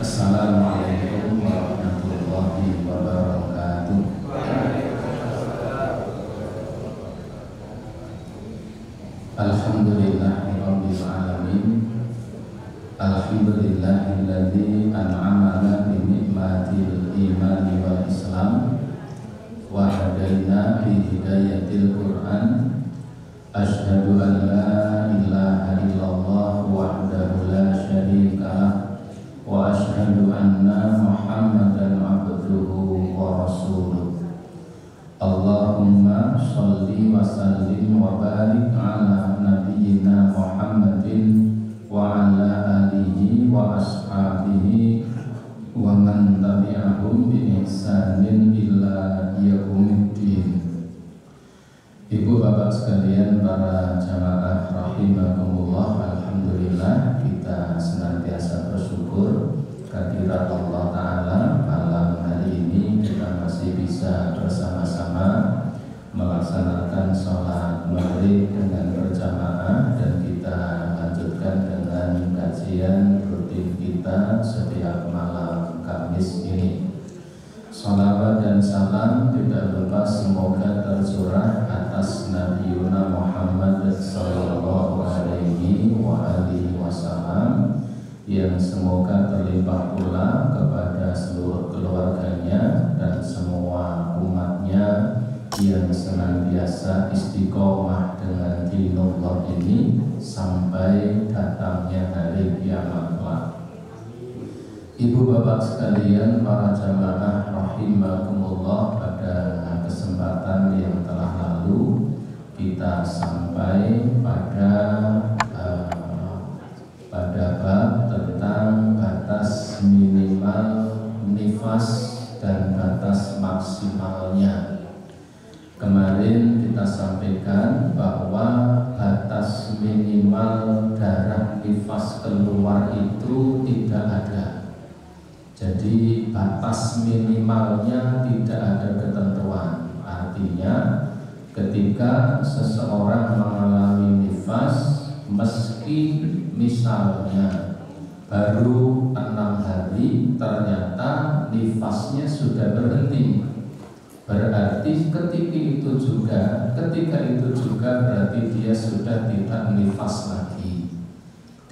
Assalamualaikum warahmatullahi wabarakatuh. Alhamdulillahirabbil alamin. Alhamdulillahilladzi an'amana bi ni'matil imani wal islam wa hadaina bi hidayatil Qur'an. Asyhadu an la ilaha illallah wahdahu la syarika lah wa asyhadu anna Muhammadan abduhu wa rasuluh. Allahumma sholli wa sallim wa barik ala nabiyyina Muhammadin wa ala alihi wa ashabihi wa man tabi'ahum bi ihsanin ila yaumiddin. Ibu bapak sekalian, para jamaah rahimakumullah, alhamdulillah kita senantiasa bersyukur kehadirat Allah Ta'ala. Malam hari ini kita masih bisa bersama-sama melaksanakan sholat maghrib dengan berjamaah, dan kita lanjutkan dengan kajian rutin kita setiap malam Kamis ini. Salawat dan salam tidak lupa semoga tercurah atas Nabi Muhammad sallallahu alaihi wasallam, yang semoga terlimpah pula kepada seluruh keluarganya dan semua umatnya yang senantiasa istiqomah dengan dinullah ini sampai datangnya hari kiamat kelak. Ibu bapak sekalian, para jamaah rahimakumullah, pada kesempatan yang telah lalu kita sampai pada bab tentang batas minimal nifas dan batas maksimalnya. Kemarin kita sampaikan bahwa batas minimal darah nifas keluar itu tidak ada. Jadi batas minimalnya tidak ada ketentuan. Artinya ketika seseorang mengalami nifas, meski misalnya baru 6 hari, ternyata nifasnya sudah berhenti, berarti ketika itu juga berarti dia sudah tidak nifas lagi.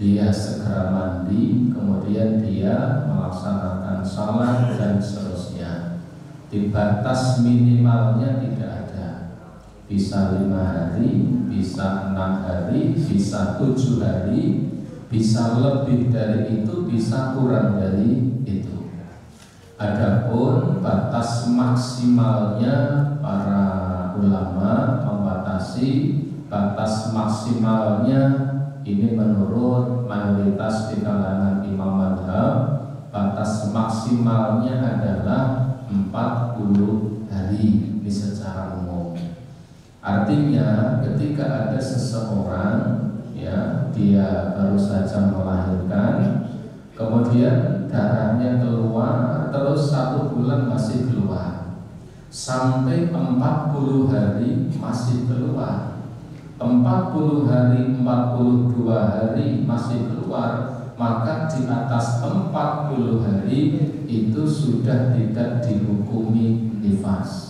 Dia segera mandi, kemudian dia melaksanakan salat dan seterusnya. Di batas minimalnya tidak ada. Bisa 5 hari, bisa 6 hari, bisa 7 hari, bisa lebih dari itu, bisa kurang dari itu. Adapun batas maksimalnya, para ulama membatasi batas maksimalnya ini menurut mayoritas di kalangan imam mazhab, batas maksimalnya adalah 40 hari. Ini secara umum. Artinya ketika ada seseorang, ya, dia baru saja melahirkan, kemudian darahnya keluar, terus 1 bulan masih keluar, sampai 40 hari masih keluar, 40 hari, 42 hari masih keluar, maka di atas 40 hari itu sudah tidak dihukumi nifas.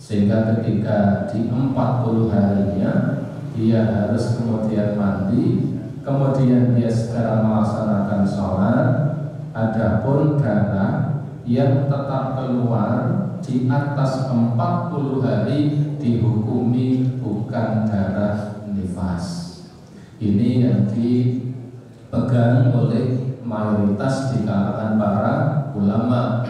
Sehingga ketika di 40 harinya dia harus kemudian mandi, kemudian dia segera melaksanakan sholat. Adapun darah yang tetap keluar di atas 40 hari dihukumi bukan darah nifas. Ini yang dipegang oleh mayoritas di kalangan para ulama.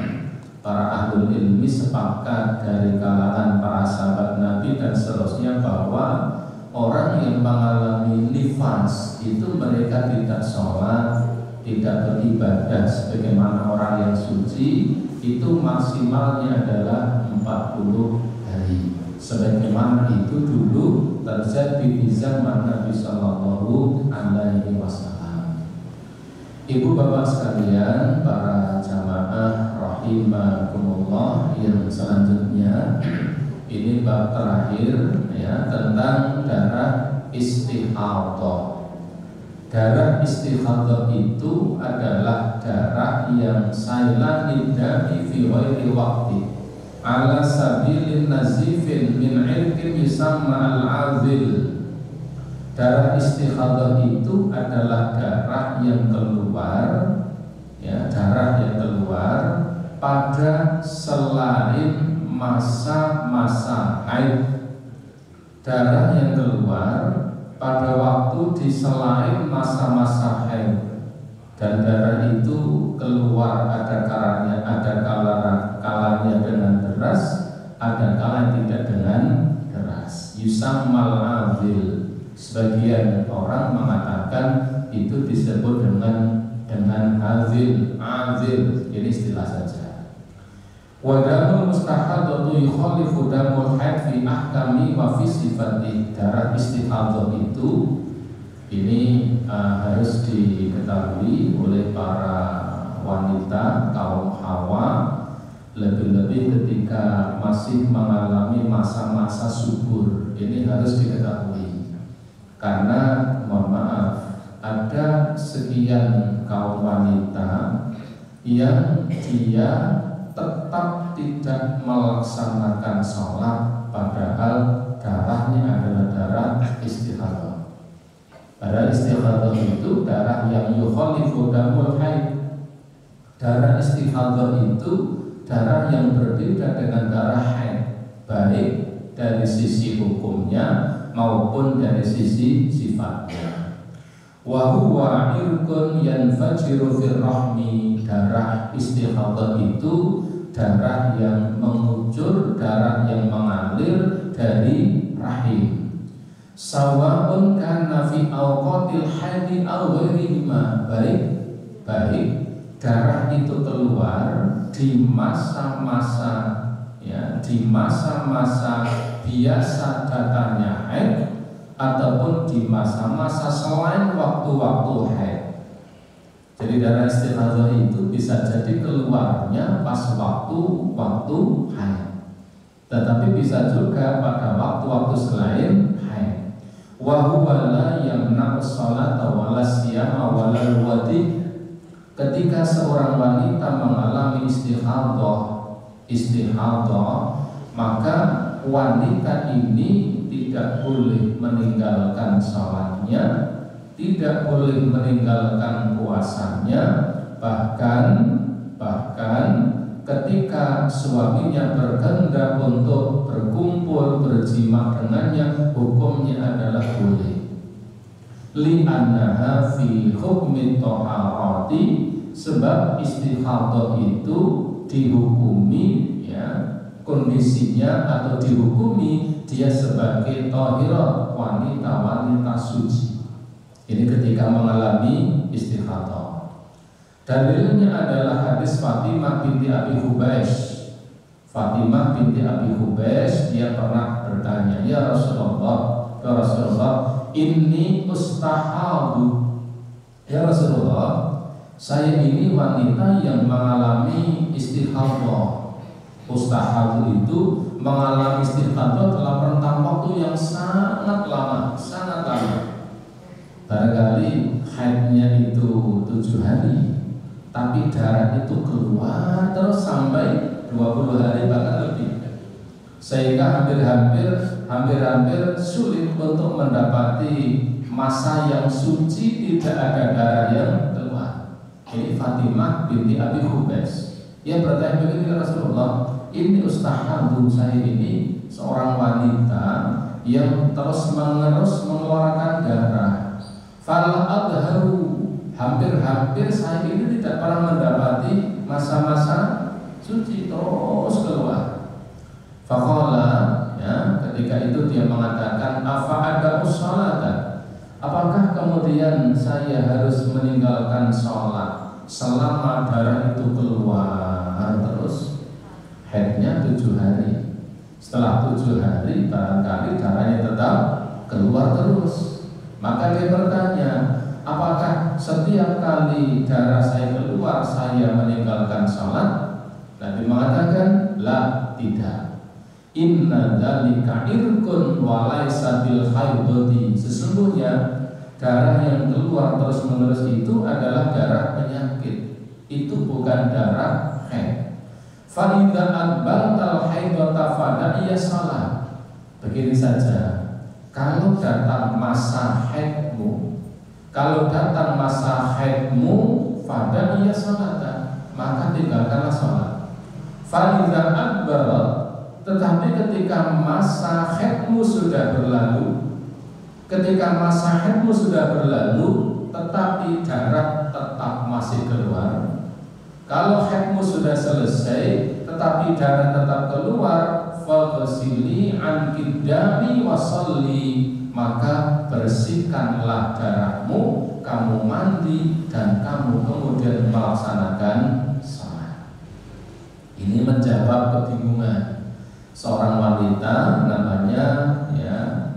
Para ahlul ilmi sepakat dari kalangan para sahabat Nabi dan seterusnya bahwa orang yang mengalami nifas itu mereka tidak sholat, tidak beribadah sebagaimana orang yang suci, itu maksimalnya adalah 40 hari. Sebagaimana itu dulu terjadi di zaman Nabi Sallallahu Alaihi Wasallam. Ibu bapak sekalian, para jamaah rahimakumullah, yang selanjutnya ini bab terakhir, ya, tentang darah istihadah. darah istighathah itu adalah darah yang sailan dami fi ghairi waqti ala sabilin nazifin min irqin yusamma al-azil. Darah istighathah itu adalah darah yang keluar, ya, darah yang keluar pada selain masa-masa haid. Darah yang keluar pada waktu di selain masa-masa haid, dan darah itu keluar ada kalanya dengan deras, ada kala tidak dengan deras. Yusammal azil. Sebagian orang mengatakan itu disebut dengan azil. Ini istilah saja. Wadamul mustahadatu yukhalifu damul haid fi ahkami wa fi sifati. Darah istihadhah itu ini harus diketahui oleh para wanita kaum Hawa, lebih-lebih ketika masih mengalami masa-masa subur. Ini harus diketahui karena mohon maaf, ada sekian kaum wanita yang dia tetap tidak melaksanakan sholat padahal darahnya adalah darah istihadhah. Darah istihadhah itu darah yang yukhalifu damul haid. Darah istihadhah itu darah yang berbeda dengan darah haid, baik dari sisi hukumnya maupun dari sisi sifatnya. Wa huwa irqun yanfajiru fir rahmi. Darah istihadhah itu darah yang mengucur, darah yang mengalir dari rahim. Sawa'un kana fi awqatil haidi aw ghairihima. Baik darah itu keluar di masa-masa, ya, di masa-masa biasa datanya haid ataupun di masa-masa selain waktu-waktu haid. Jadi darah istihadhah itu bisa jadi keluarnya pas waktu haid, tetapi bisa juga pada waktu-waktu selain haid. Wa huwa la yamna'u sholata wala siyama wala wadi. Ketika seorang wanita mengalami istihadhah, maka wanita ini tidak boleh meninggalkan sholatnya, tidak boleh meninggalkan puasanya, bahkan ketika suaminya berkehendak untuk berkumpul berjima dengannya, hukumnya adalah boleh. Li'annaha fi hukmi thaharati, sebab istihadhah itu dihukumi, ya, kondisinya atau dihukumi dia sebagai thahirah, wanita-wanita suci. Ini ketika mengalami istihadhah. Dalilnya adalah hadis Fatimah binti Abi Hubaysh. Fatimah binti Abi Hubaysh, dia pernah bertanya, ya Rasulullah, inni ustahadu. Ya Rasulullah, saya ini wanita yang mengalami istihadhah. Ustahadu itu mengalami istihadhah dalam rentang waktu yang sangat lama. Barangkali haidnya itu 7 hari, tapi darah itu keluar terus sampai 20 hari bahkan lebih, sehingga hampir sulit untuk mendapati masa yang suci tidak ada darah yang keluar. Ini Fatimah binti Abi Hubaysh. Ia bertanya begini, ya Rasulullah, ini ustahadu, saya ini seorang wanita yang terus menerus mengeluarkan darah. Fal adharu, hampir saya ini tidak pernah mendapati masa-masa suci, terus keluar. Faqala, ya, ketika itu dia mengatakan, afa ada sholata, apakah kemudian saya harus meninggalkan sholat selama darah itu keluar terus? Haidnya 7 hari. Setelah 7 hari barangkali darahnya tetap keluar terus. Maka dia bertanya, apakah setiap kali darah saya keluar saya meninggalkan sholat? Nabi mengatakan, la, tidak. Inna dzalika irqun wa laisa bil haidati. Sesungguhnya darah yang keluar terus-menerus itu adalah darah penyakit, itu bukan darah haid. Fa idza adbaltal haidata fada iya salat. Begini saja, kalau datang masa haidmu, fada iya salat, maka tinggalkanlah salat. Fa idza adbarat, tetapi ketika masa haidmu sudah berlalu, tetapi darah tetap masih keluar. Kalau haidmu sudah selesai, tetapi darah tetap keluar, faghsili an qidami wa sholli, maka bersihkanlah darahmu, kamu mandi dan kamu kemudian melaksanakan salat. Ini menjawab kebingungan seorang wanita namanya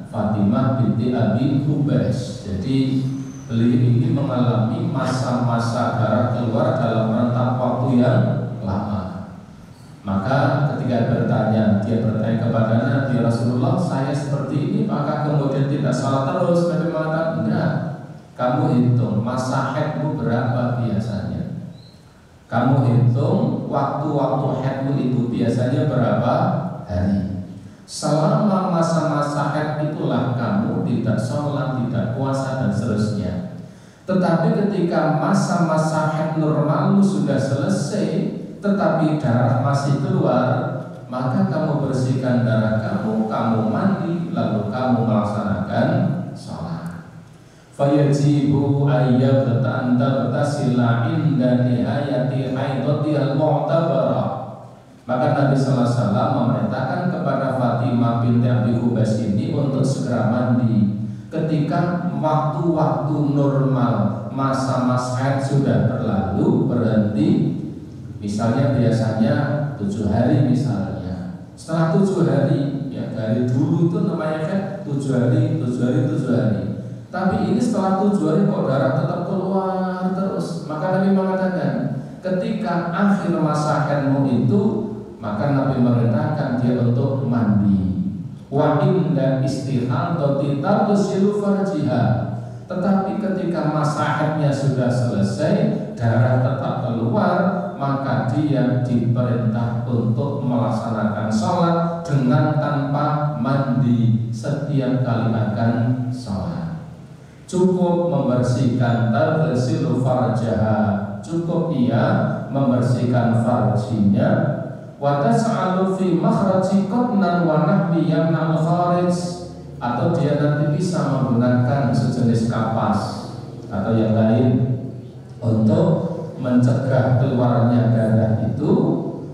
Fatimah binti Abi Hubais. Jadi beliau ini mengalami masa-masa darah keluar dalam rentang waktu yang lama. Maka ketika dia bertanya kepada Nabi, Rasulullah, saya seperti ini, maka kemudian tidak salat terus. Nabi mengatakan, enggak, kamu hitung masa haidmu berapa biasanya. Kamu hitung waktu-waktu haidmu itu biasanya berapa hari. Selama masa-masa haid itulah kamu tidak sholat, tidak puasa dan seterusnya. Tetapi ketika masa-masa haid normalmu sudah selesai, tetapi darah masih keluar, maka kamu bersihkan darah kamu mandi, lalu kamu melaksanakan sholat. Fayajibu ayyabta antartasila inda nihayati haidati al-mu'tabarah. Maka Nabi Sallallahu Alaihi Wasallam memerintahkan kepada Fatimah binti Abi Hubais ini untuk segera mandi ketika waktu-waktu normal masa-masa haid sudah berlalu, berhenti. Misalnya biasanya 7 hari misalnya. Setelah 7 hari, ya dari dulu itu namanya kan 7 hari. Tapi ini setelah 7 hari kok darah tetap keluar terus. Maka Nabi mengatakan, ketika akhir masa haidmu itu, maka Nabi merintahkan dia untuk mandi. Wa inda istihadati taghsilu farjiha. Tetapi ketika masa haidnya sudah selesai, darah tetap keluar, maka dia diperintah untuk melaksanakan sholat dengan tanpa mandi setiap kali akan sholat. Cukup membersihkan taghsilu farjaha, cukup ia membersihkan farjinya. Wa tas'alu fi makhraji qatnan wa nahwi yamna'ul kharij, atau dia nanti bisa menggunakan sejenis kapas atau yang lain untuk mencegah keluarnya darah itu.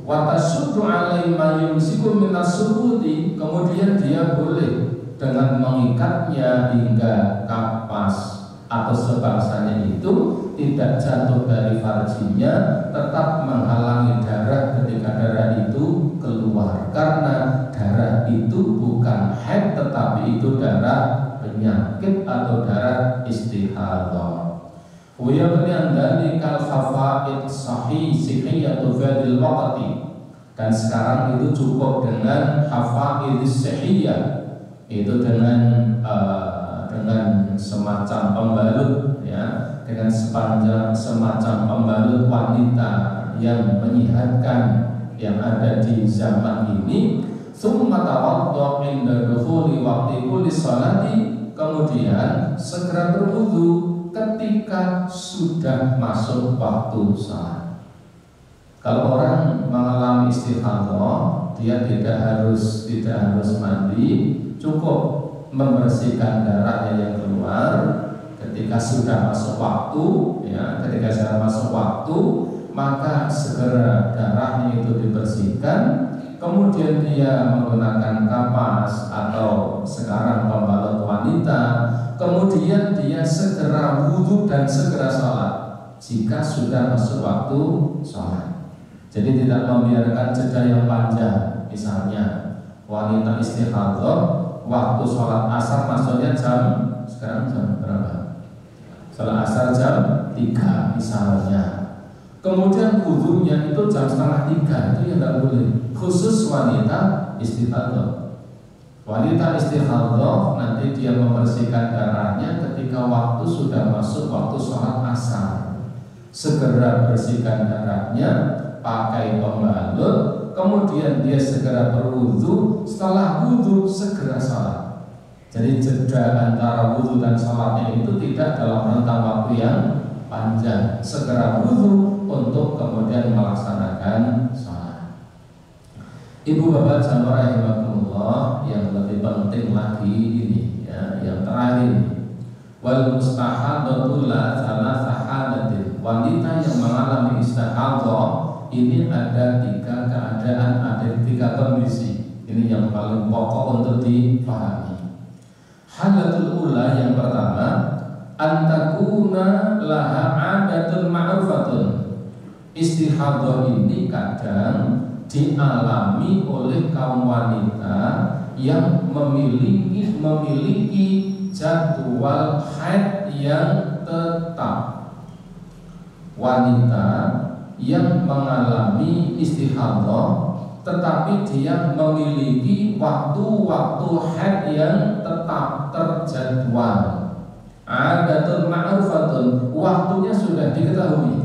Wa tasuddu 'alai ma yumsiku minas suhudi, kemudian dia boleh dengan mengikatnya hingga kapas atau sebangsanya itu tidak jatuh dari farjinya, tetap menghalangi darah ketika darah itu keluar, karena darah itu bukan haid tetapi itu darah penyakit atau darah istihadah. Wa yabni dari kal fawaid sahihiyatu fil waqti, dan sekarang itu cukup dengan hafaid sahihiyah, itu dengan semacam pembalut, ya, dengan semacam pembalut wanita yang menyehatkan yang ada di zaman ini. Tsumma tawaddu inda dukhuli waqti kulli sholati, kemudian segera berwudu ketika sudah masuk waktu salat. Kalau orang mengalami istihadah, dia tidak harus mandi, cukup membersihkan darahnya yang keluar ketika sudah masuk waktu, ya, ketika sudah masuk waktu, maka segera darahnya itu dibersihkan, kemudian dia menggunakan kapas atau sekarang pembalut wanita, kemudian dia segera wudhu dan segera sholat jika sudah masuk waktu sholat. Jadi tidak membiarkan jeda yang panjang. Misalnya wanita istihadah, waktu sholat asar masuknya sekarang jam berapa? Sholat asar jam 3 misalnya. Kemudian wudhunya itu jam 2:30, itu ya tidak boleh. Khusus wanita istihadah. Wanita istikhadah nanti dia membersihkan darahnya ketika waktu sudah masuk waktu sholat asar. Segera bersihkan darahnya, pakai pembalut, kemudian dia segera berwudu. Setelah wudu segera sholat. Jadi jeda antara wudu dan sholatnya itu tidak dalam rentang waktu yang panjang. Segera wudu untuk kemudian melaksanakan sholat. Ibu bapak jamaah rahimakumullah, yang lebih penting lagi ini ya, yang terakhir, wal mustahadatu la thalatha halatin. Wanita yang mengalami istihadah ini ada 3 keadaan, ada 3 kondisi. Ini yang paling pokok untuk dipahami. Halatul ula yang pertama, antakuna laha adatun ma'rufatun. Istihadah ini kadang dialami oleh kaum wanita yang memiliki jadwal haid yang tetap. Wanita yang mengalami istihadah tetapi dia memiliki waktu-waktu haid yang tetap terjadwal. Adatun ma'rufatun, waktunya sudah diketahui.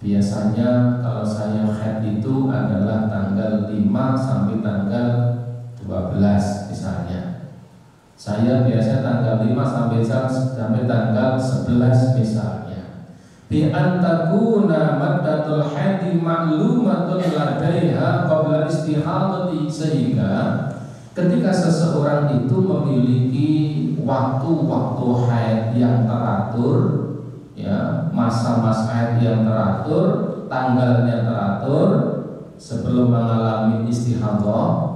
Biasanya kalau saya haid itu adalah tanggal 5 sampai tanggal 12 misalnya. Saya biasa tanggal 5 sampai tanggal 11 misalnya. Bi antakuna maddatul haid ma'lumatun ladaiha qabla istihadati, sehingga ketika seseorang itu memiliki waktu-waktu haid yang teratur, ya, masa-masa haid yang teratur, tanggalnya teratur sebelum mengalami istihadah.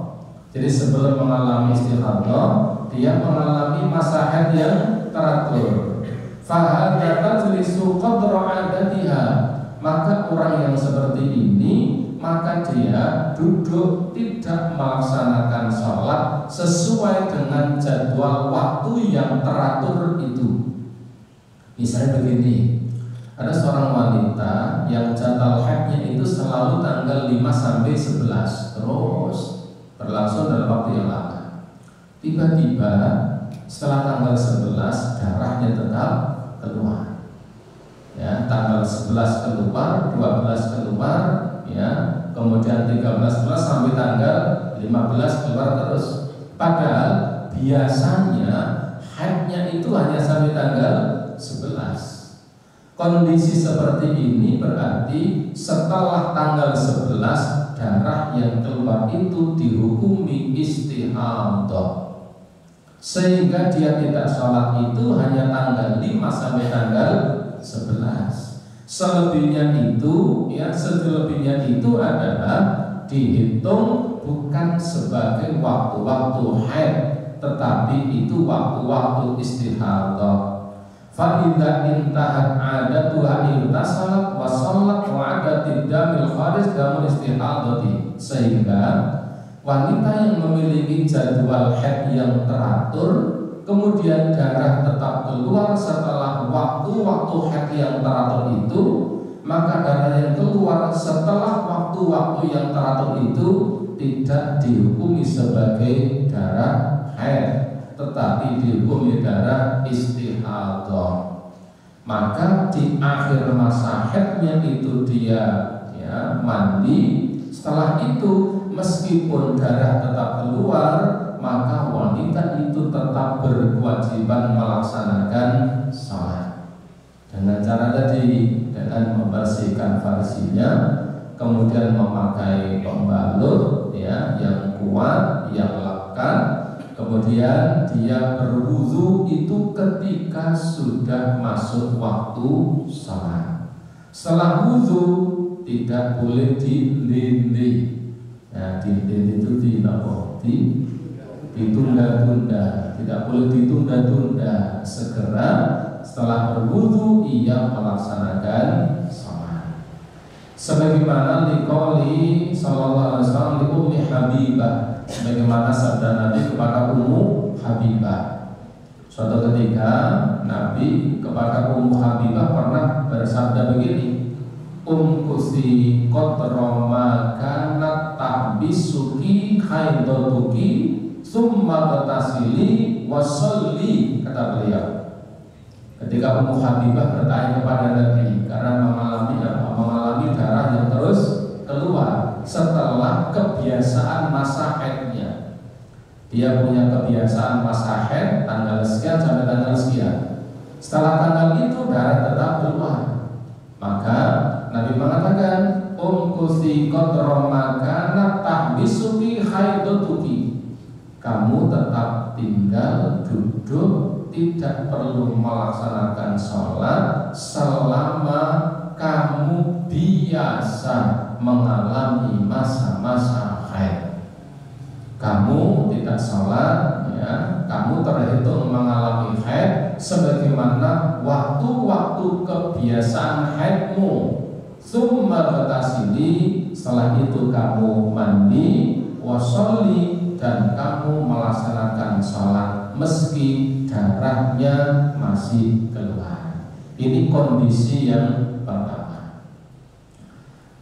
Jadi sebelum mengalami istihadah, dia mengalami masa haid yang teratur. Fahadha tajlisu qadra adatiha, maka orang yang seperti ini, maka dia duduk tidak melaksanakan sholat sesuai dengan jadwal waktu yang teratur itu. Misalnya begini, ada seorang wanita yang jadwal haidnya itu selalu tanggal 5 sampai 11, terus berlangsung dalam waktu yang lama. Tiba-tiba setelah tanggal 11 darahnya tetap keluar. Ya, tanggal 11 keluar, 12 keluar, ya, kemudian 13 keluar sampai tanggal 15 keluar terus. Padahal biasanya haidnya itu hanya sampai tanggal 11. Kondisi seperti ini berarti setelah tanggal 11 darah yang keluar itu dihukumi istihadah, sehingga dia tidak sholat itu hanya tanggal 5 sampai tanggal 11. Selebihnya itu, ya, selebihnya itu adalah dihitung bukan sebagai waktu-waktu haid, tetapi itu waktu-waktu istihadah. Fa idza intahat adatuha irtasalat wa shallat wa adatid damil kharij damul istihadati, sehingga wanita yang memiliki jadwal haid yang teratur, kemudian darah tetap keluar setelah waktu-waktu haid yang teratur itu, maka darah yang keluar setelah waktu-waktu yang teratur itu tidak dihukumi sebagai darah haid, tetapi dihukumi darah istihadah. Maka di akhir masa haidnya itu dia, ya, mandi. Setelah itu meskipun darah tetap keluar, maka wanita itu tetap berkewajiban melaksanakan sholat dengan cara tadi, dengan membersihkan farjinya, kemudian memakai pembalut, ya, yang kuat, yang lekat, kemudian dia berwudu itu ketika sudah masuk waktu sholat. Setelah wudu tidak boleh dilindih. Nah, dilindih itu ditunda-tunda, tidak boleh ditunda-tunda. Segera setelah berwudu ia melaksanakan sholat. Sebagaimana liqauli sallallahu alaihi wasallam li Ummi Habibah, sebagaimana sabda Nabi kepada Ummu Habibah. Suatu ketika Nabi kepada Ummu Habibah pernah bersabda begini, umkusi qatrama kanat tahbisuki haidatuki summa summa ghatasili wasolli, kata beliau. Ketika Ummu Habibah bertanya kepada Nabi karena mengalami darah yang terus keluar setelah kebiasaan masa haidnya. Dia punya kebiasaan masa haid tanggal sekian sampai tanggal sekian. Setelah tanggal itu darah tetap keluar. Maka Nabi mengatakan, umkusi qadra makana tahbisuki haidatuki. Kamu tetap tinggal duduk, tidak perlu melaksanakan sholat selama kamu biasa mengalami masa-masa haid. Kamu tidak sholat, ya, kamu terhitung mengalami haid sebagaimana waktu-waktu kebiasaan haidmu. Summa ghatasili, setelah itu kamu mandi, wasolli, dan kamu melaksanakan sholat meski darahnya masih keluar. Ini kondisi yang pertama.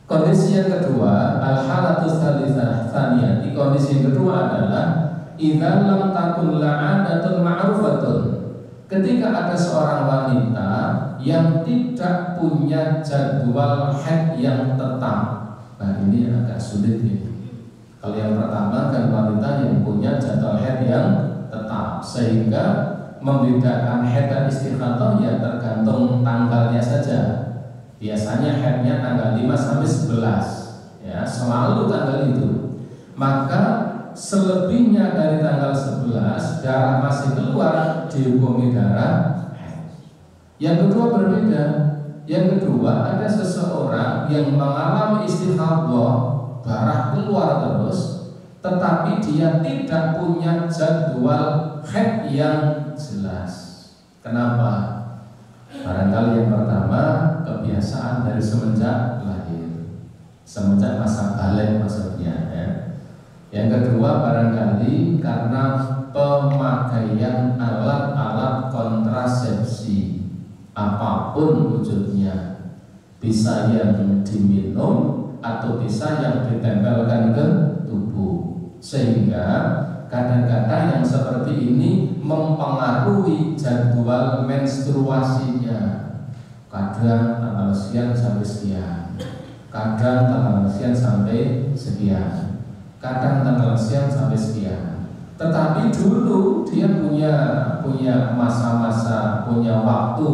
Kondisi yang kedua, al-halatus tsaniyah. Di kondisi yang kedua adalah idza lam takun la'adatun ma'rufatun. Ketika ada seorang wanita yang tidak punya jadwal haid yang tetap. Nah, ini agak sulit ini. Kalau yang pertama kan wanita yang punya jadwal haid yang tetap, sehingga membedakan haid dan istighathah ya tergantung tanggalnya saja. Biasanya haidnya tanggal 5 sampai 11, ya, selalu tanggal itu. Maka selebihnya dari tanggal 11 darah masih keluar, dihukumi darah haid. Yang kedua berbeda. Yang kedua, ada seseorang yang mengalami istighathah, darah keluar terus, tetapi dia tidak punya jadwal haid yang jelas. Kenapa? Barangkali yang pertama, kebiasaan dari semenjak lahir, semenjak masa balik maksudnya, ya. Yang kedua, barangkali karena pemakaian alat-alat kontrasepsi apapun wujudnya, bisa yang diminum atau bisa yang ditempelkan ke tubuh, sehingga kadang-kadang yang seperti ini mempengaruhi jadwal menstruasinya. Kadang tanggal sekian sampai sekian, kadang tanggal sekian sampai sekian, kadang tanggal sekian sampai sekian. Tetapi dulu dia punya masa-masa, punya waktu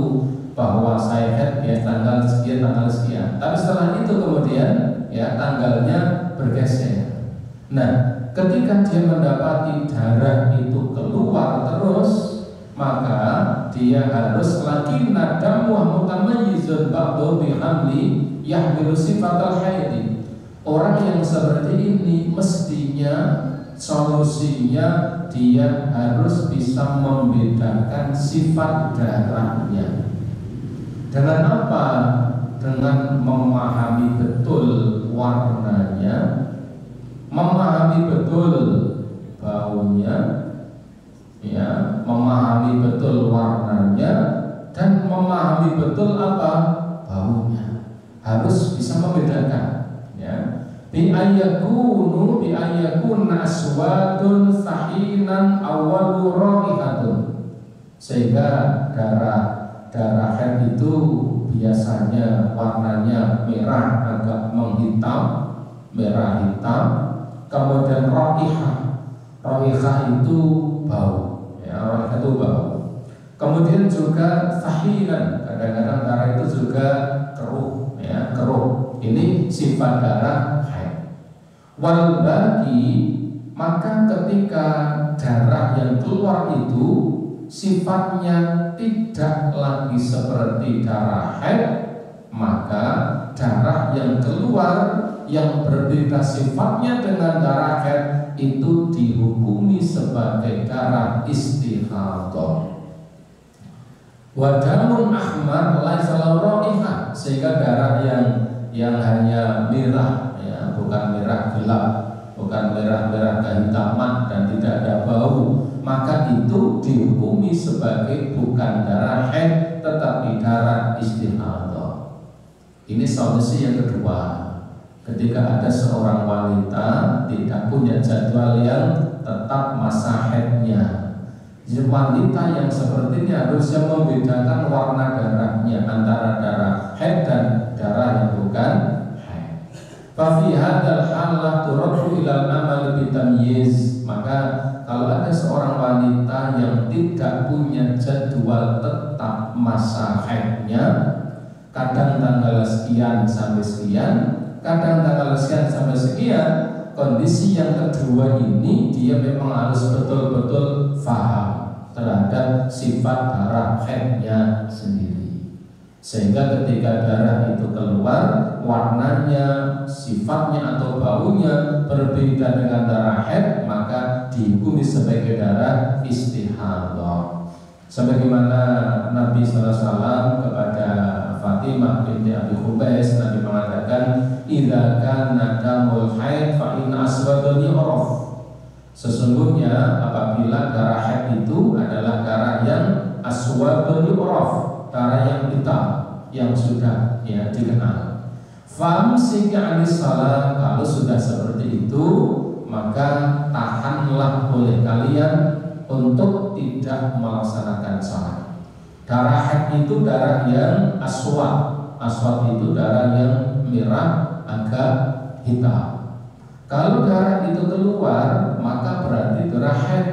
bahwa saya haid ya tanggal sekian. Tapi setelah itu kemudian ya tanggalnya bergeser. Nah, ketika dia mendapati darah itu keluar terus, maka dia harus lagi nadamu mutamayyizun ba'du bihamli yahmilu sifatal haid. Orang yang seperti ini mestinya solusinya dia harus bisa membedakan sifat darahnya. Dengan apa? Dengan memahami betul warnanya, memahami betul baunya, ya, memahami betul warnanya, dan memahami betul apa baunya. Harus bisa membedakan, ya. Bi'ayyakun aswadun sahinan awwalu ra'ihatun, sehingga darah haid itu biasanya warnanya merah agak menghitam, merah hitam. Kemudian raihah itu bau, ya, raihah itu bau. Kemudian juga sahinan, kadang-kadang darah itu juga keruh, ya, keruh. Ini sifat darah haid. Wal baqi, maka ketika darah yang keluar itu sifatnya tidak lagi seperti darah haid, maka darah yang keluar yang berbeda sifatnya dengan darah haid itu dihukumi sebagai darah istighathah. Wadamun ahmar laisa lahu raihah, sehingga darah yang hanya merah, ya, bukan merah gelap, bukan merah kehitaman dan tidak ada bau, maka itu dihukumi sebagai bukan darah haid tetapi darah istighathah. Ini solusi yang kedua. Ketika ada seorang wanita tidak punya jadwal yang tetap masa haidnya, wanita yang seperti ini harusnya membedakan warna darahnya antara darah haid dan darah yang bukan haid. Fa fi hadzal halah turaddu ilal amal bitamyiz. Maka kalau ada seorang wanita yang tidak punya jadwal tetap masa haidnya, kadang tanggal sekian sampai sekian, kadang tanggal sekian sampai sekian, kondisi yang kedua ini dia memang harus betul-betul faham terhadap sifat darah haidnya sendiri, sehingga ketika darah itu keluar, warnanya, sifatnya atau baunya berbeda dengan darah haid, maka dihukumi sebagai darah istihadah. Sebagaimana Nabi SAW kepada Fatimah binti Abi Khubais, Nabi mengatakan, idza kana damul haid fa inna aswadun yu'raf. Sesungguhnya apabila darah haid itu adalah darah yang aswadun yu'raf, darah yang hitam yang sudah dikenal. Famsik anis salat, kalau sudah seperti itu maka tahanlah oleh kalian untuk tidak melaksanakan salat. Darah haid itu darah yang aswad. Aswad itu darah yang merah agak hitam. Kalau darah itu keluar, maka berarti darah haid.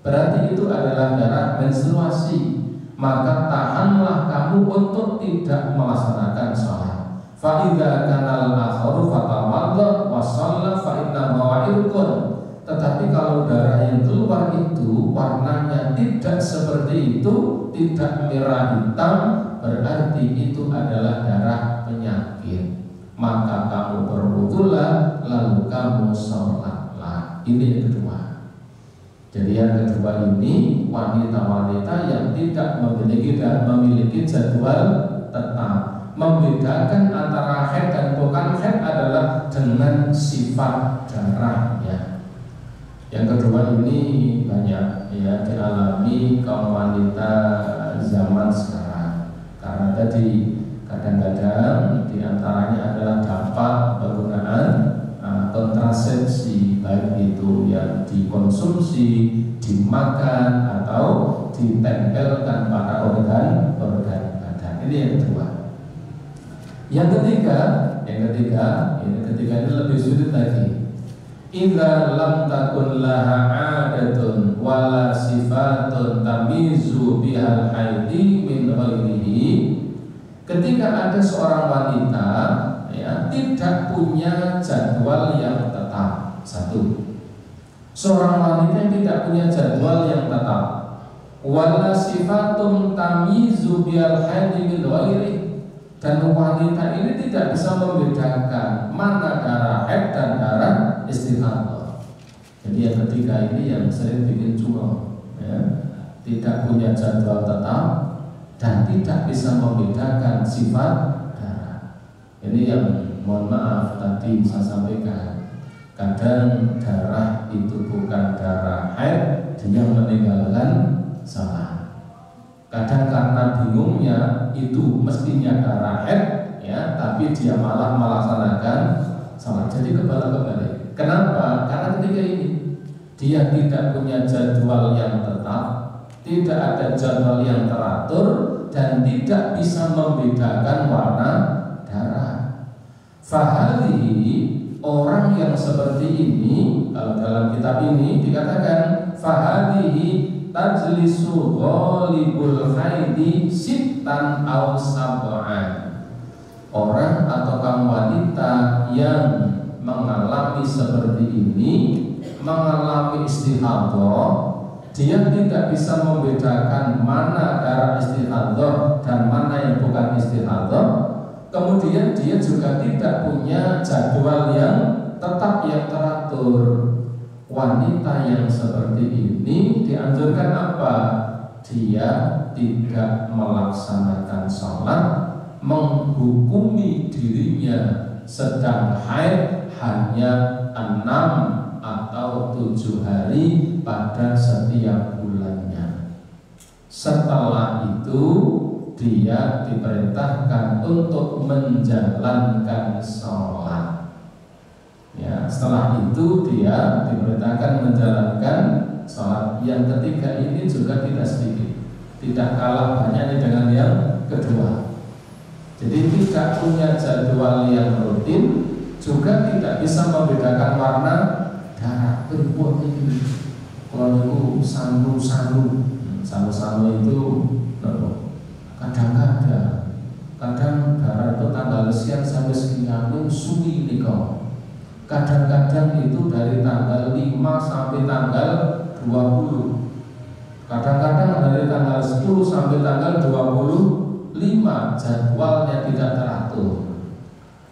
Berarti itu adalah darah menstruasi. Maka tahanlah kamu untuk tidak melaksanakan salat. Fa idza kana al-akharu fatawadda wa shalla fa inna mawa'irkun. Tetapi kalau darah yang keluar itu warnanya tidak seperti itu, tidak merah hitam, berarti itu adalah darah penyakit. Maka kamu berwudulah, lalu kamu sholatlah. Ini yang kedua. Jadi yang kedua ini wanita-wanita yang tidak memiliki jadwal tetap. Membedakan antara haid dan bukan haid adalah dengan sifat darahnya. Yang kedua ini banyak dialami kaum wanita zaman sekarang, karena tadi kadang-kadang diantaranya adalah dampak penggunaan kontrasepsi, baik itu yang dikonsumsi, dimakan atau ditempelkan pada organ badan. Ini yang kedua. Yang ketiga ini lebih sulit lagi. Idza lam takun laha 'adatun wala sifatun tamizu bihal haidi min ghairihi. Ketika ada seorang wanita tidak punya jadwal yang tetap. Satu, seorang wanita yang tidak punya jadwal yang tetap, wala sifatun tamizu bihal haidi min ghairihi. Dan wanita ini tidak bisa membedakan mana darah haid dan darah istihadah. Jadi yang ketiga ini yang sering bikin cuma tidak punya jadwal tetap dan tidak bisa membedakan sifat darah. Ini yang mohon maaf tadi saya sampaikan, kadang darah itu bukan darah haid, dia meninggalkan salat. Kadang karena bingungnya itu mestinya darah haid tapi dia malah melaksanakan salat. Jadi kebalik. Kenapa? Karena ketika ini dia tidak punya jadwal yang tetap, tidak ada jadwal yang teratur, dan tidak bisa membedakan warna darah. Fahadhihi, orang yang seperti ini, kalau dalam kitab ini dikatakan fahadhihi tajlisu ghalibul haidi sittan aw sab'an. Orang atau kaum wanita yang mengalami seperti ini, mengalami istihadah, dia tidak bisa membedakan mana darah istihadah dan mana yang bukan istihadah. Kemudian dia juga tidak punya jadwal yang tetap, yang teratur. Wanita yang seperti ini dianjurkan apa? Dia tidak melaksanakan sholat, menghukumi dirinya sedang haid hanya 6 atau 7 hari pada setiap bulannya. Setelah itu dia diperintahkan untuk menjalankan sholat. Ya, setelah itu dia diperintahkan menjalankan sholat. Yang ketiga ini juga tidak sedikit, tidak kalah banyaknya dengan yang kedua. Jadi tidak punya jadwal yang rutin, juga tidak bisa membedakan warna darah. Berbuat ini kalau itu sandu-sandu itu kadang-kadang darah itu tanggal sekian sampai sekian itu suwi nikah. Kadang-kadang itu dari tanggal 5 sampai tanggal 20. Kadang-kadang dari tanggal 10 sampai tanggal 25. Jadwalnya tidak teratur.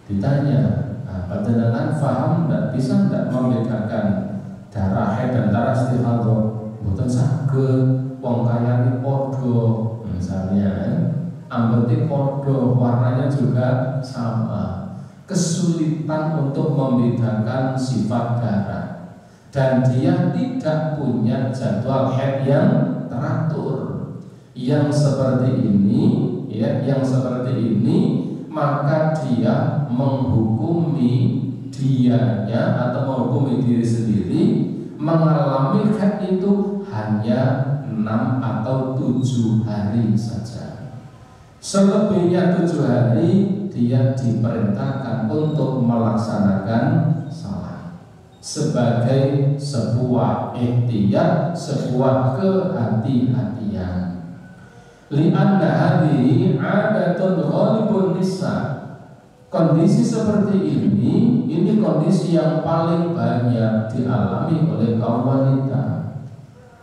Ditanya, panjenengan paham tidak, bisa tidak membedakan darah haid dan darah istihadah? Mboten saged, wong kayane padha misalnya, ambete padha, warnanya juga sama. Kesulitan untuk membedakan sifat darah, dan dia tidak punya jadwal haid yang teratur. Yang seperti ini, yang seperti ini, maka dia menghukumi dianya atau menghukumi diri sendiri mengalami haid itu hanya 6 atau 7 hari saja. Selebihnya 7 hari dia diperintahkan untuk melaksanakan salat sebagai sebuah ikhtiyar, sebuah kehati-hatian. Li'anna hadhihi 'adatun ghalibun nisa. Kondisi seperti ini kondisi yang paling banyak dialami oleh kaum wanita.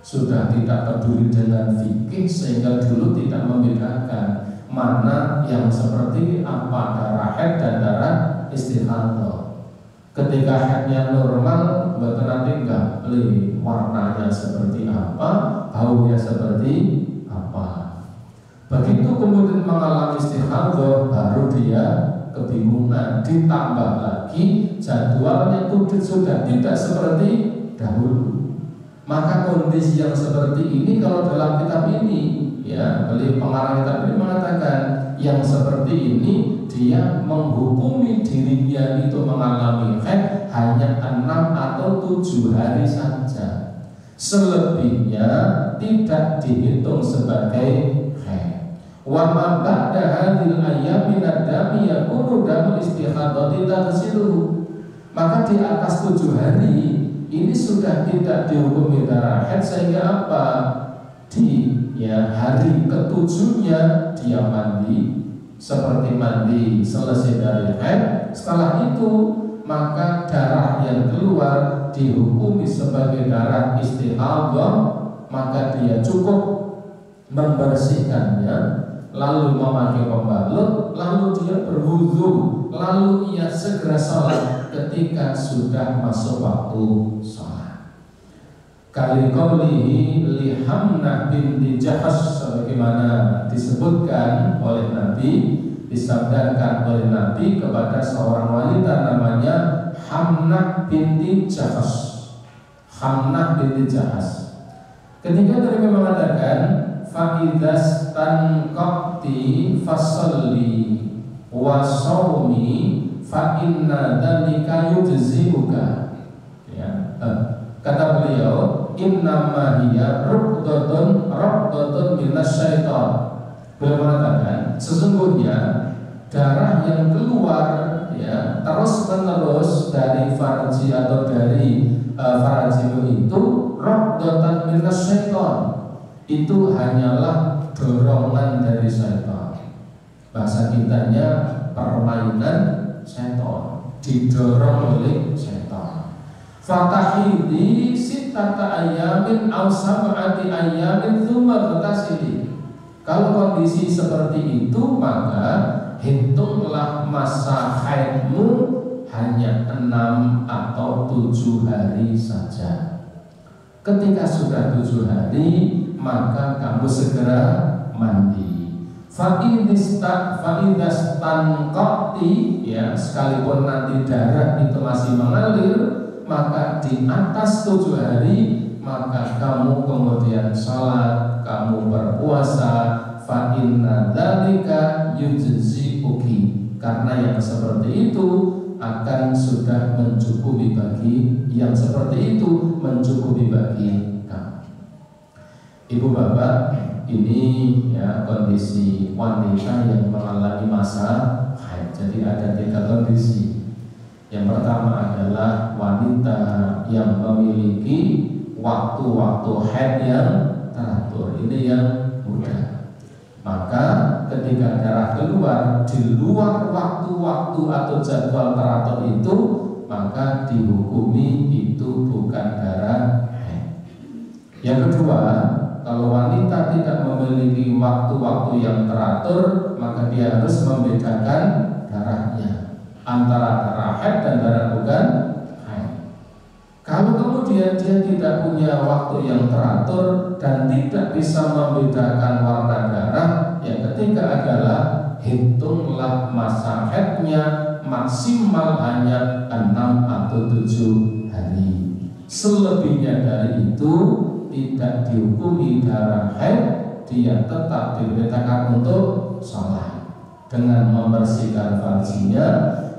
Sudah tidak peduli dengan fikih sehingga dulu tidak membedakan mana yang seperti apa darah haid dan darah istihadah. Ketika haidnya normal, betul nanti enggak beli warnanya seperti apa, baunya seperti apa. Begitu kemudian mengalami istihadah, baru dia kebingungan. Ditambah lagi jadwalnya itu sudah tidak seperti dahulu. Maka kondisi yang seperti ini, kalau dalam kitab ini, ya, beli pengarang kitab ini mengatakan yang seperti ini dia menghukumi dirinya itu mengalami haid hanya 6 atau 7 hari saja. Selebihnya tidak dihitung sebagai haid. Wa ma ba'da hadhil ayyami nadami yakunu damu istihadati taghsiluhu. Maka di atas 7 hari ini sudah tidak dihukumi darah haid, sehingga apa? Di hari ketujuhnya dia mandi seperti mandi selesai dari haid. Setelah itu maka darah yang keluar dihukumi sebagai darah istihadah, maka dia cukup membersihkannya, lalu memakai pembalut, lalu dia berwudu, lalu ia segera sholat ketika sudah masuk waktu sholat. Kali qaulihi li Hamnah binti Jahash, sebagaimana disebutkan oleh Nabi, disabdakan oleh Nabi kepada seorang wanita namanya Hamnah binti Jahash. Hamnah binti Jahash. Ketika Nabi mengatakan fa'idas tanqati fasalli wa shaumi fa inna dzalika yujzi'uka. Ya. Kata beliau, innama hiya raqdatun minasyaitan. Beliau mengatakan sesungguhnya darah yang keluar, ya, terus menerus dari farji atau dari farjimu itu raqdatan minasyaitan. Itu hanyalah dorongan dari syaitan. Bahasa kitanya permainan syaitan, didorong oleh syaitan. Fatahidi sitata ayamin aw sab'ati ayamin tsumma ghatasili. Kalau kondisi seperti itu, maka hitunglah masa haidmu hanya 6 atau 7 hari saja. Ketika sudah 7 hari, maka kamu segera mandi. Fa'idastanqati, ya, sekalipun nanti darah itu masih mengalir, maka di atas 7 hari maka kamu kemudian sholat, kamu berpuasa. Fa inna dzalika yujzi'uki, karena yang seperti itu akan sudah mencukupi bagi yang seperti itu, mencukupi bagi kamu. Ibu bapak, ini ya kondisi wanita yang mengalami masa haid. Jadi ada 3 kondisi. Yang pertama adalah wanita yang memiliki waktu-waktu haid yang teratur. Ini yang mudah. Maka ketika darah keluar di luar waktu-waktu atau jadwal teratur itu, maka dihukumi itu bukan darah haid. Yang kedua, kalau wanita tidak memiliki waktu-waktu yang teratur, maka dia harus membedakan darahnya antara darah haid dan darah bukan haid. Kalau kemudian dia tidak punya waktu yang teratur dan tidak bisa membedakan warna darah, yang ketiga adalah hitunglah masa haidnya maksimal hanya 6 atau 7 hari. Selebihnya dari itu tidak dihukumi darah haid, dia tetap diperintahkan untuk sholat dengan membersihkan farjinya,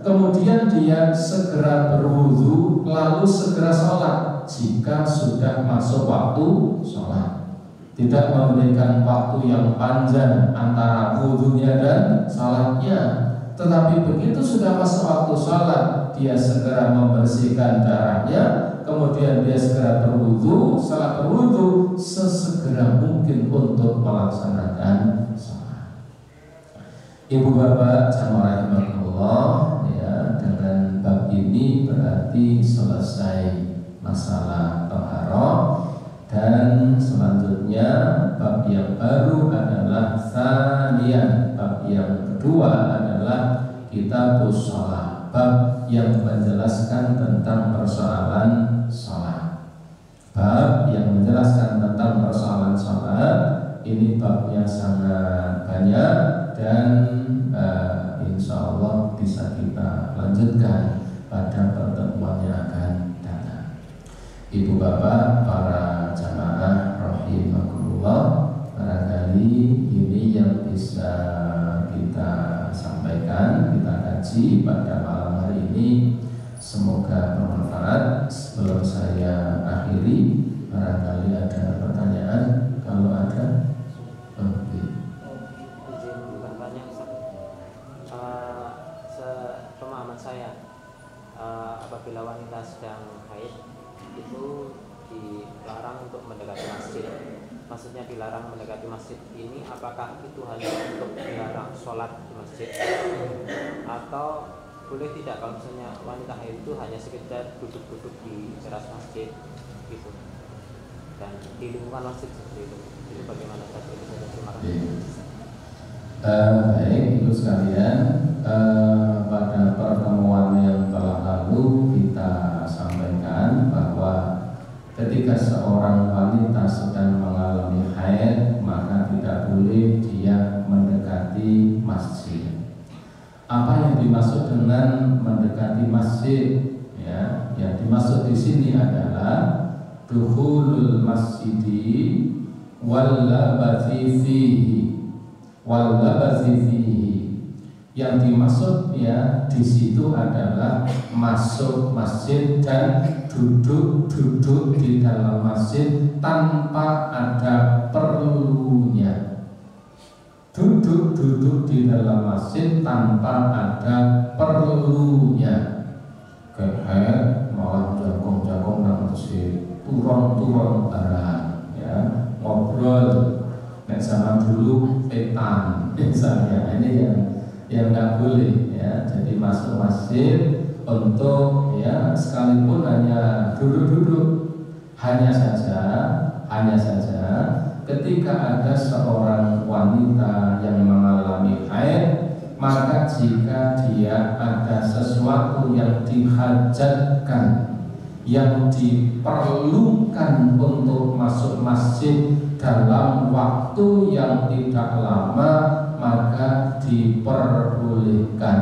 kemudian dia segera berwudu lalu segera sholat jika sudah masuk waktu sholat. Tidak memberikan waktu yang panjang antara wudunya dan sholatnya, tetapi begitu sudah masuk waktu sholat, dia segera membersihkan darahnya, kemudian dia segera berwudu. Setelah berwudu, sesegera mungkin untuk melaksanakan sholat. Ibu bapak jamaah rahimakumullah, ya, dengan bab ini berarti selesai masalah taharah. Dan selanjutnya bab yang baru adalah tsaniyan. Bab yang kedua adalah kitabus shalah, bab yang menjelaskan tentang persoalan salat. Bab yang menjelaskan tentang persoalan salat ini bab yang sangat banyak dan insya Allah bisa kita lanjutkan pada pertemuan yang akan datang. Ibu bapak, para jamaah rahimakumullah, barangkali ini yang bisa kita sampaikan, kita kaji pada malam hari ini. Semoga bermanfaat. Sebelum saya akhiri, barangkali ada pertanyaan. Kalau ada, sepemahaman saya, apabila wanita sedang haid itu dilarang untuk mendekati masjid. Maksudnya dilarang mendekati masjid ini, apakah itu hanya untuk dilarang sholat di masjid, atau boleh tidak kalau misalnya wanita haid itu hanya sekedar duduk-duduk di teras masjid gitu, dan di lingkungan masjid seperti itu? Itu bagaimana tadi? Terima kasih. Baik ibu sekalian, pada pertemuan yang telah lalu kita sampaikan bahwa ketika seorang wanita sedang mengalami haid, maka tidak boleh dia mendekati masjid. Apa yang dimaksud dengan mendekati masjid? Ya, yang dimaksud di sini adalah dukhulul masjidi wal labati fihi, wal labati fihi. Yang dimaksud ya di situ adalah masuk masjid dan duduk-duduk di dalam masjid tanpa ada perlunya. Duduk-duduk di dalam masjid tanpa ada perlunya. Kayak malah jagong-jagong nang masjid, turun-turun barang, ya, ngobrol. Nek zaman dulu petan, misalnya, ini yang nggak boleh, ya. Jadi masuk masjid untuk ya sekalipun hanya duduk-duduk, hanya saja ketika ada seorang wanita yang mengalami haid, maka jika dia ada sesuatu yang dihajatkan, yang diperlukan untuk masuk masjid dalam waktu yang tidak lama, maka diperbolehkan,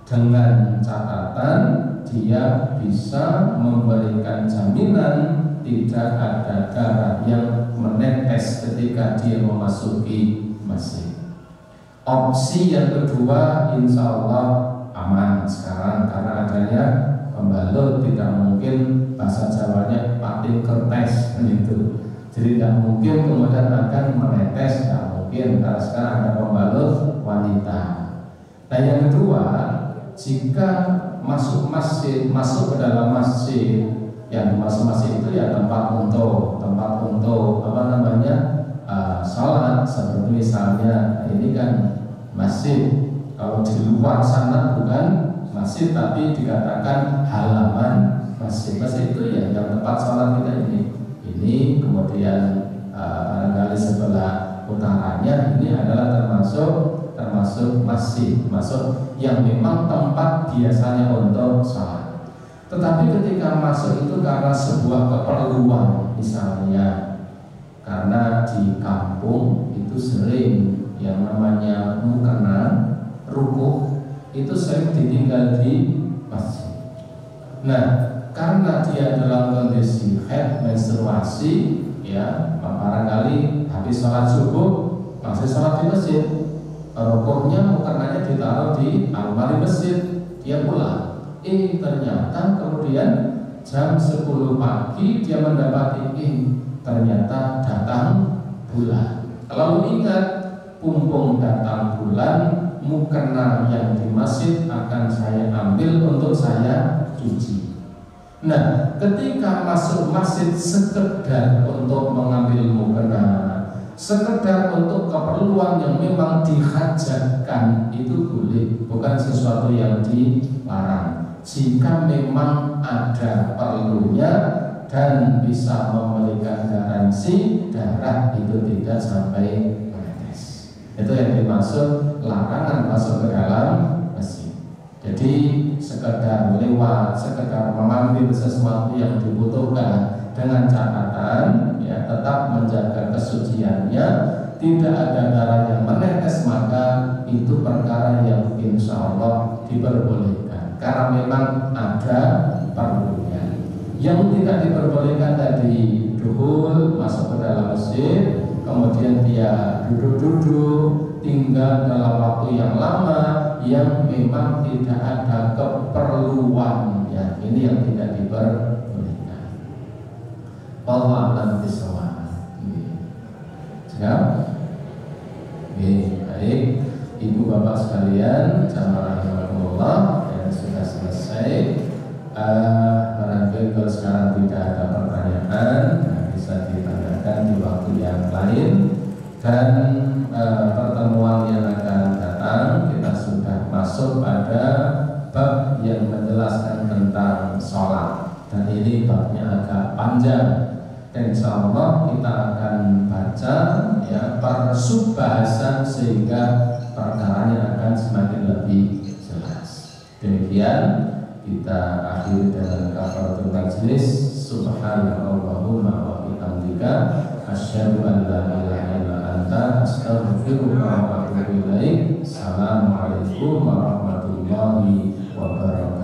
dengan catatan dia bisa memberikan jaminan tidak ada darah yang menetes ketika dia memasuki masjid. Opsi yang kedua insya Allah aman sekarang karena adanya pembalut, tidak mungkin bahasa Jawanya pating kertes gitu. Jadi tidak mungkin kemudian akan menetes, tidak mungkin karena sekarang ada pembalut wanita. Nah yang kedua, jika masuk masjid, masuk ke dalam masjid, yang masuk masjid itu ya tempat untuk apa namanya sholat, seperti misalnya ini kan masjid. Kalau di luar sana bukan masjid tapi dikatakan halaman masjid. Masjid itu ya yang tempat sholat kita ini kemudian barangkali sebelah utaranya ini adalah termasuk masjid, masuk yang memang tempat biasanya untuk sholat. Tetapi ketika masuk itu karena sebuah keperluan, misalnya karena di kampung itu sering yang namanya mukena, rukuh itu sering ditinggal di masjid. Nah, karena dia dalam kondisi haid, menstruasi, ya barangkali habis sholat subuh masih sholat di masjid, rukuhnya mukenanya ditaruh di almari masjid, dia pulang. Ternyata kemudian jam 10 pagi dia mendapati ternyata datang bulan. Kalau ingat pumpung datang bulan, mukena yang di masjid akan saya ambil untuk saya cuci. Nah, ketika masuk masjid sekedar untuk mengambil mukena, sekedar untuk keperluan yang memang dihajatkan itu boleh, bukan sesuatu yang dilarang. Jika memang ada perlunya dan bisa memberikan garansi darah itu tidak sampai menetes. Itu yang dimaksud larangan masuk ke dalam masjid. Jadi sekedar lewat, sekedar mengambil sesuatu yang dibutuhkan dengan catatan ya tetap menjaga kesuciannya, tidak ada darah yang menetes, maka itu perkara yang insya Allah diperbolehkan karena memang ada perlunya. Yang tidak diperbolehkan tadi duhul, masuk ke dalam masjid, kemudian dia duduk-duduk, tinggal dalam waktu yang lama, yang memang tidak ada keperluan, ya ini yang tidak diperbolehkan. Wallahu a'lam bishawab. Siap? Baik, ibu bapak sekalian, jamaah rahimakumullah, yang sudah selesai. Barangkali kalau sekarang tidak ada pertanyaan, bisa ditanyakan di waktu yang lain. Dan pertemuan yang akan datang kita sudah masuk pada bab yang menjelaskan tentang sholat, dan ini babnya agak panjang. Dan insya Allah kita akan baca ya per subbahasan sehingga perkaranya akan semakin lebih jelas. Demikian kita akhiri dengan kafaratul majlis. Subhanallahumma wa bihamdika asyhadu an la ilaha illa anta astaghfiruka wa atubu ilaik. Assalamualaikum warahmatullahi wabarakatuh.